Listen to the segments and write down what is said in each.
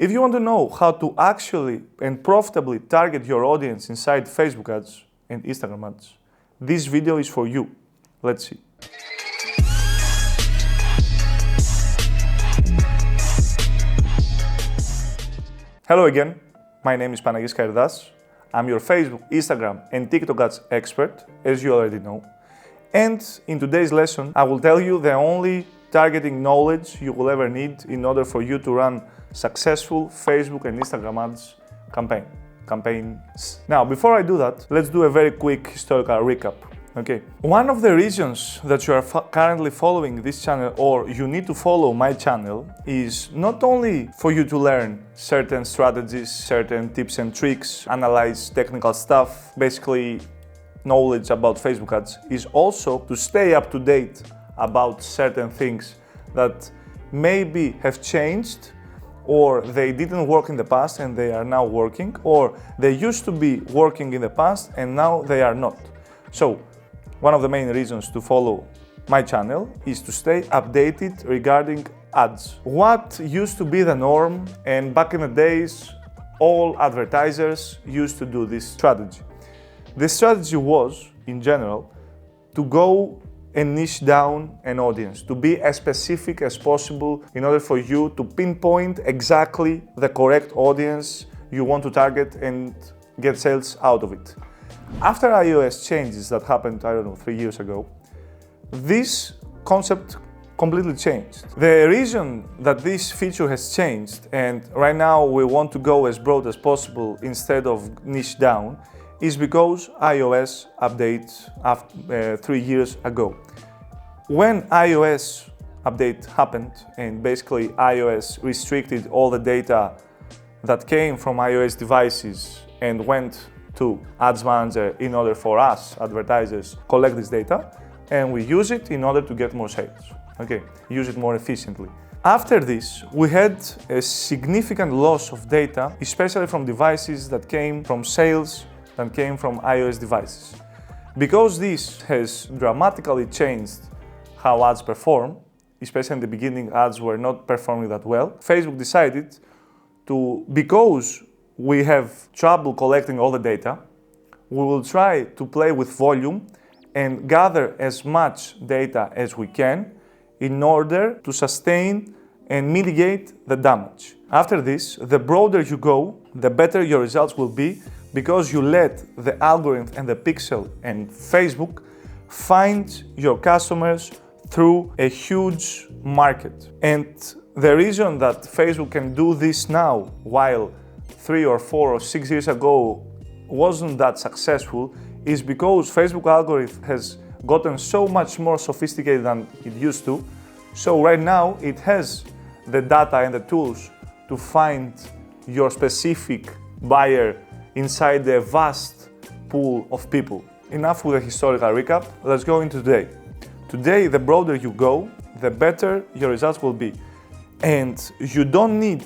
If you want to know how to actually and profitably target your audience inside Facebook ads and Instagram ads, this video is for you. Let's see. Hello again, my name is Panagis Karidas. I'm your Facebook, Instagram and TikTok ads expert, as you already know. And in today's lesson, I will tell you the only targeting knowledge you will ever need in order for you to run successful Facebook and Instagram ads campaigns. Now, before I do that, let's do a very quick historical recap. Okay. One of the reasons that you are currently following this channel, or you need to follow my channel, is not only for you to learn certain strategies, certain tips and tricks, analyze technical stuff, basically knowledge about Facebook ads, is also to stay up to date about certain things that maybe have changed, or they didn't work in the past and they are now working, or they used to be working in the past and now they are not. So, one of the main reasons to follow my channel is to stay updated regarding ads. What used to be the norm, and back in the days, all advertisers used to do this strategy. The strategy was, in general, to go and niche down an audience, to be as specific as possible in order for you to pinpoint exactly the correct audience you want to target and get sales out of it. After iOS changes that happened, 3 years ago, this concept completely changed. The reason that this feature has changed, and right now we want to go as broad as possible instead of niche down, is because iOS update 3 years ago. When iOS update happened and basically iOS restricted all the data that came from iOS devices and went to Ads Manager in order for us, advertisers, collect this data and we use it in order to get more sales. Okay, use it more efficiently. After this, we had a significant loss of data, especially from devices that came from sales that came from iOS devices. Because this has dramatically changed how ads perform, especially in the beginning, ads were not performing that well, Facebook decided to, because we have trouble collecting all the data, we will try to play with volume and gather as much data as we can in order to sustain and mitigate the damage. After this, the broader you go, the better your results will be, because you let the algorithm and the pixel and Facebook find your customers through a huge market. And the reason that Facebook can do this now, while 3 or 4 or 6 years ago wasn't that successful, is because Facebook algorithm has gotten so much more sophisticated than it used to. So right now it has the data and the tools to find your specific buyer inside the vast pool of people. Enough with a historical recap, let's go into today. Today, the broader you go, the better your results will be. And you don't need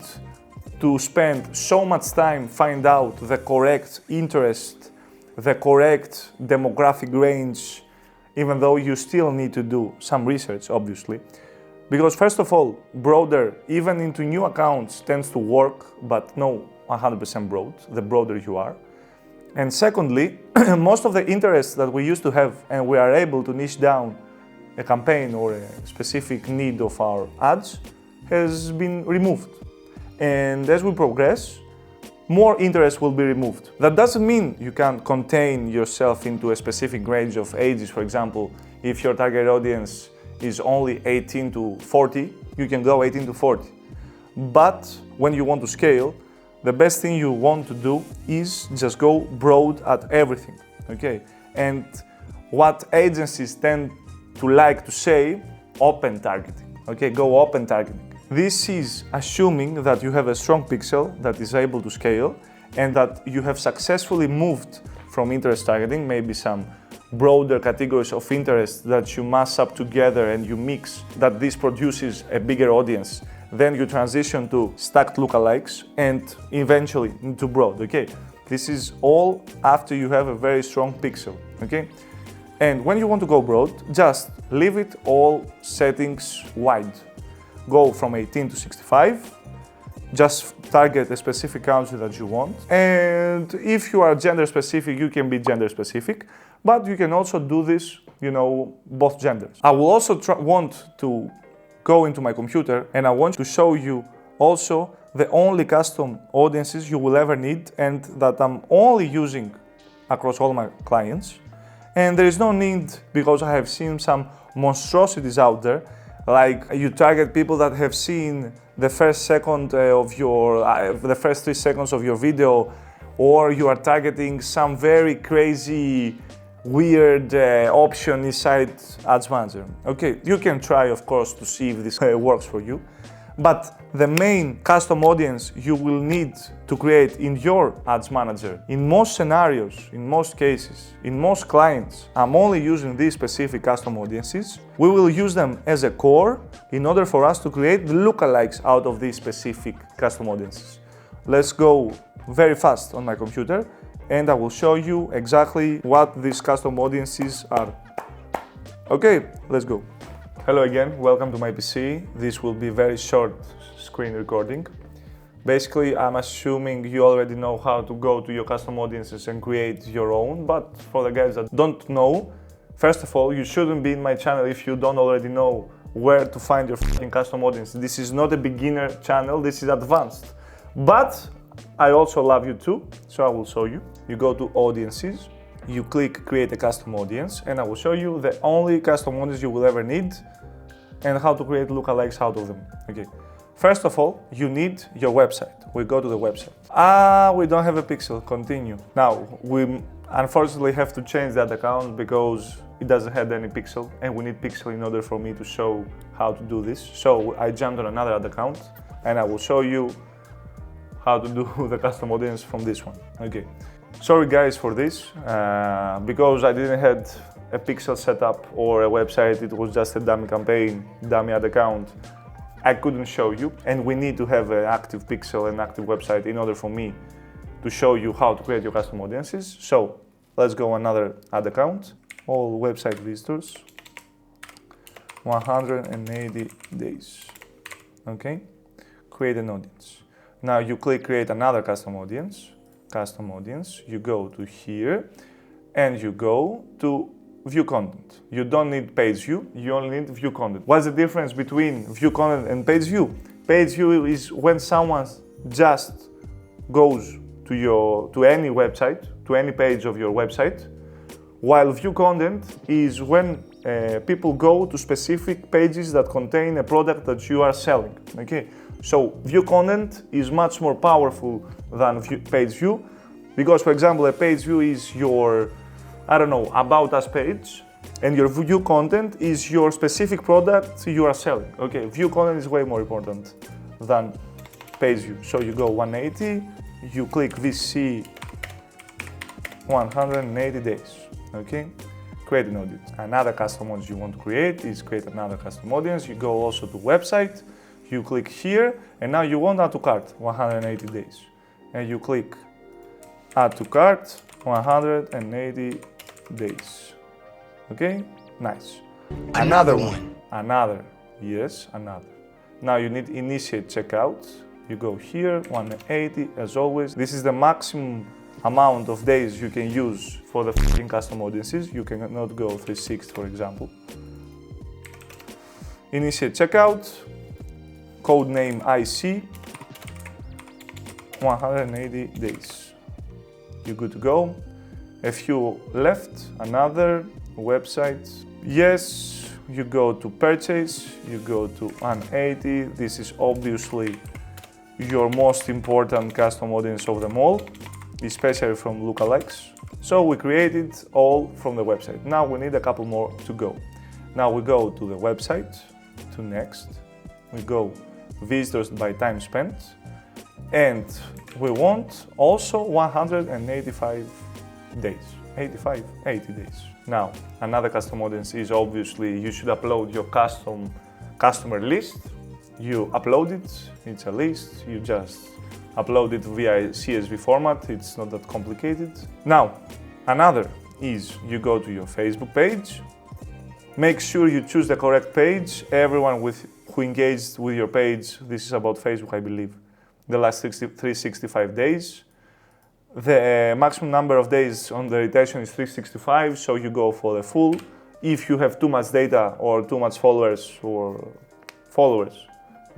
to spend so much time find out the correct interest, the correct demographic range, even though you still need to do some research, obviously. Because first of all, broader, even into new accounts, tends to work, but no 100% broad, the broader you are. And secondly, most of the interests that we used to have and we are able to niche down a campaign or a specific need of our ads has been removed. And as we progress, more interest will be removed. That doesn't mean you can contain yourself into a specific range of ages. For example, if your target audience is only 18 to 40, you can go 18 to 40. But when you want to scale, the best thing you want to do is just go broad at everything, okay? And what agencies tend to like to say, open targeting, okay? Go open targeting. This is assuming that you have a strong pixel that is able to scale and that you have successfully moved from interest targeting, maybe some broader categories of interest that you mass up together and you mix, that this produces a bigger audience. Then you transition to stacked lookalikes and eventually into broad, okay? This is all after you have a very strong pixel, okay? And when you want to go broad, just leave it all settings wide. Go from 18 to 65 just target a specific country that you want. And if you are gender specific, you can be gender specific, but you can also do this, both genders. I will also want to go into my computer and I want to show you also the only custom audiences you will ever need and that I'm only using across all my clients. And there is no need, because I have seen some monstrosities out there, like you target people that have seen the first 3 seconds of your video, or you are targeting some very crazy, weird option inside Ads Manager. Okay, you can try, of course, to see if this works for you. But the main custom audience you will need to create in your Ads Manager, in most scenarios, in most cases, in most clients, I'm only using these specific custom audiences. We will use them as a core in order for us to create the lookalikes out of these specific custom audiences. Let's go very fast on my computer and I will show you exactly what these custom audiences are. Okay, let's go. Hello again, welcome to my PC. This will be very short screen recording. Basically, I'm assuming you already know how to go to your custom audiences and create your own, but for the guys that don't know, first of all, you shouldn't be in my channel if you don't already know where to find your fucking custom audience. This is not a beginner channel, this is advanced. But I also love you too, so I will show you. You go to audiences, you click create a custom audience, and I will show you the only custom audience you will ever need and how to create lookalikes out of them. Okay. First of all, you need your website. We go to the website. We don't have a pixel. Continue. Now, we unfortunately have to change that account because it doesn't have any pixel, and we need pixel in order for me to show how to do this. So I jumped on another ad account, and I will show you how to do the custom audience from this one. Okay. Sorry guys for this, because I didn't have a pixel setup or a website, it was just a dummy campaign, dummy ad account. I couldn't show you, and we need to have an active pixel and active website in order for me to show you how to create your custom audiences. So let's go another ad account, all website visitors, 180 days, okay? Create an audience. Now you click create another custom audience, you go to here and you go to view content. You don't need page view, you only need view content. What's the difference between view content and page view? Page view is when someone just goes to any website, to any page of your website, while view content is when people go to specific pages that contain a product that you are selling. Okay, so view content is much more powerful than page view, because, for example, a page view is your, about us page, and your view content is your specific product you are selling. Okay, view content is way more important than page view. So you go 180, you click VC 180 days. Okay, create an audience. Another custom audience you want to create is create another custom audience. You go also to website, you click here, and now you want add to cart 180 days. And you click add to cart 180 days. Okay, nice. Another one. Another, yes, another. Now you need initiate checkout. You go here, 180 as always. This is the maximum amount of days you can use for the custom audiences. You cannot go 360, for example. Initiate checkout, code name IC, 180 days. You're good to go. A few left, another website. Yes, you go to purchase, you go to 180. This is obviously your most important custom audience of them all, especially from lookalikes. So we created all from the website. Now we need a couple more to go. Now we go to the website, to next. We go visitors by time spent, and we want also 185 days, 80 days. Now, another custom audience is obviously you should upload your customer list. You upload it, it's a list, you just upload it via CSV format, it's not that complicated. Now, another is you go to your Facebook page, make sure you choose the correct page. Everyone who engaged with your page, this is about Facebook, I believe, the last 365 days. The maximum number of days on the retention is 365, so you go for the full. If you have too much data or too much followers,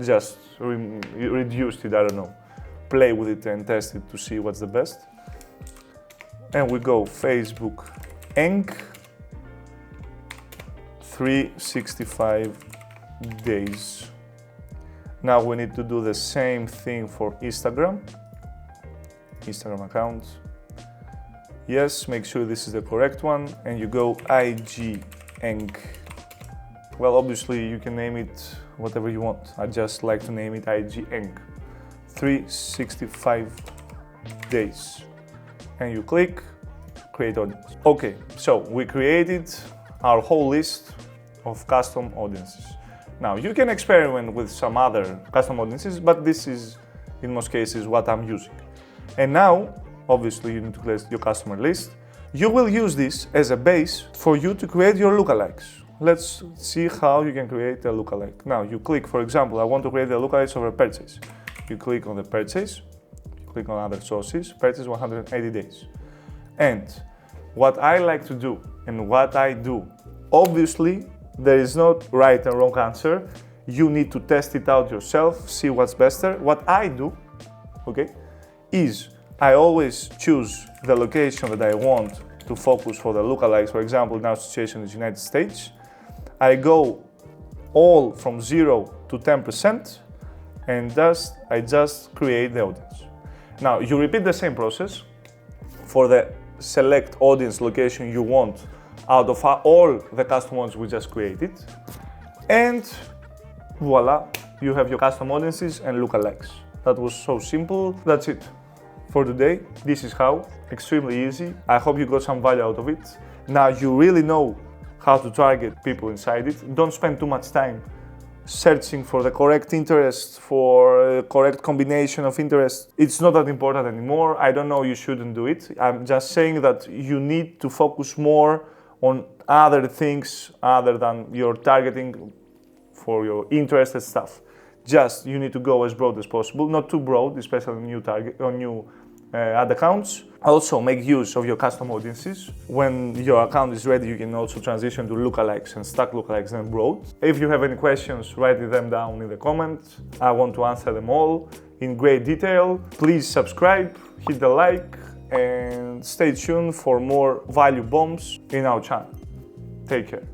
just reduce it, I don't know. Play with it and test it to see what's the best. And we go Facebook Inc. 365 days. Now we need to do the same thing for Instagram account. Yes, make sure this is the correct one, and you go IG Inc. Well, obviously you can name it whatever you want. I just like to name it IG Inc. 365 days. And you click create audience. Okay, so we created our whole list of custom audiences. Now you can experiment with some other custom audiences, but this is in most cases what I'm using. And now, obviously you need to create your customer list. You will use this as a base for you to create your lookalikes. Let's see how you can create a lookalike. Now you click, for example, I want to create a lookalike of a purchase. You click on the purchase, you click on other sources, purchase 180 days. And what I like to do and what I do, obviously there is not right and wrong answer. You need to test it out yourself, see what's better. What I do, okay, is I always choose the location that I want to focus for the lookalikes. For example, in our situation is United States. I go all from 0 to 10% and I just create the audience. Now you repeat the same process for the select audience location you want out of all the custom ones we just created, and voila, you have your custom audiences and lookalikes. That was so simple. That's it for today. This is how, extremely easy. I hope you got some value out of it. Now you really know how to target people inside it. Don't spend too much time searching for the correct interest, for a correct combination of interest. It's not that important anymore. I don't know, you shouldn't do it. I'm just saying that you need to focus more on other things other than your targeting for your interested stuff. Just you need to go as broad as possible, not too broad, especially on new ad accounts. Also make use of your custom audiences. When your account is ready, you can also transition to lookalikes and stack lookalikes and broad. If you have any questions, write them down in the comments. I want to answer them all in great detail. Please subscribe, hit the like, and stay tuned for more value bombs in our channel. Take care.